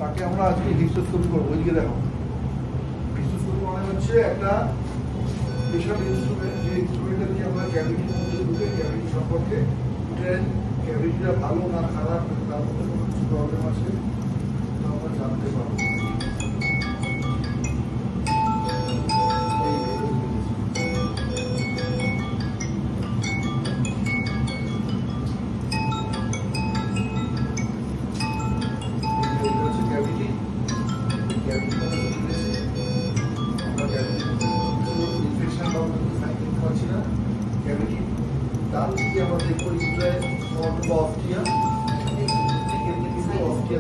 তাকে আমরা আজকে হিস্টোস্কোপি করবো। ওইদিকে দেখো, হিস্টোস্কোপি মানে হচ্ছে একটা স্পেশাল ইনস্ট্রুমেন্ট, যে ইনস্ট্রুমেন্টটা দিয়ে আমরা ক্যাভিটির মধ্যে ঢুকে ক্যাভিটি সম্পর্কে ক্যাভিটিটা ভালো না খারাপ, তার মধ্যে কোনো কিছু প্রবলেম আছে তো আমরা জানতে পারবো।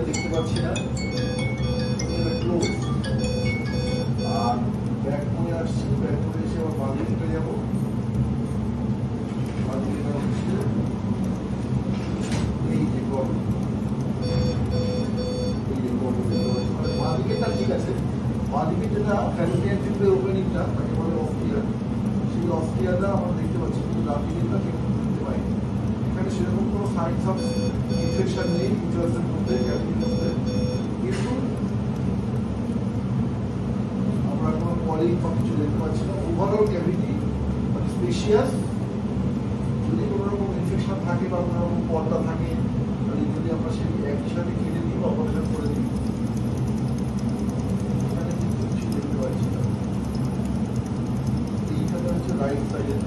দেখতে পাচ্ছি না, আর ব্যাক করে আসছি, ব্যাক করে এসে আবার বাঁধে দিকে যাবো। এই যে বাঁদিকেটা ঠিক আছে, বাঁদিকে যেটা ফ্যালোপিয়ান টিউবের ওপেনিংটা তাকে বলে অস্টিয়ার, সেই অস্টিয়ারটা আমরা দেখতে পাচ্ছি, কিন্তু ডান দিকেটা দেখতে পাই। এখানে সেরকম কোনো সাইন্স অফ ইনফেকশন নেই ইউটারাসের মধ্যে, ক্যাভিটির মধ্যে, কিন্তু আমরা কোনো পলিপ বা কিছু দেখতে পাচ্ছি না। ওভারঅল ক্যাভিটি মানে স্পেশিয়াস। যদি কোনো রকম ইনফেকশন থাকে বা কোনো রকম পর্দা থাকে, তাহলে যদি আমরা সেই একই সাথে কেটে দিই বা অপারেশন করে দিই, এখানে কিন্তু কিছু দেখতে পাচ্ছি না। এইখানে হচ্ছে রাইট সাইডের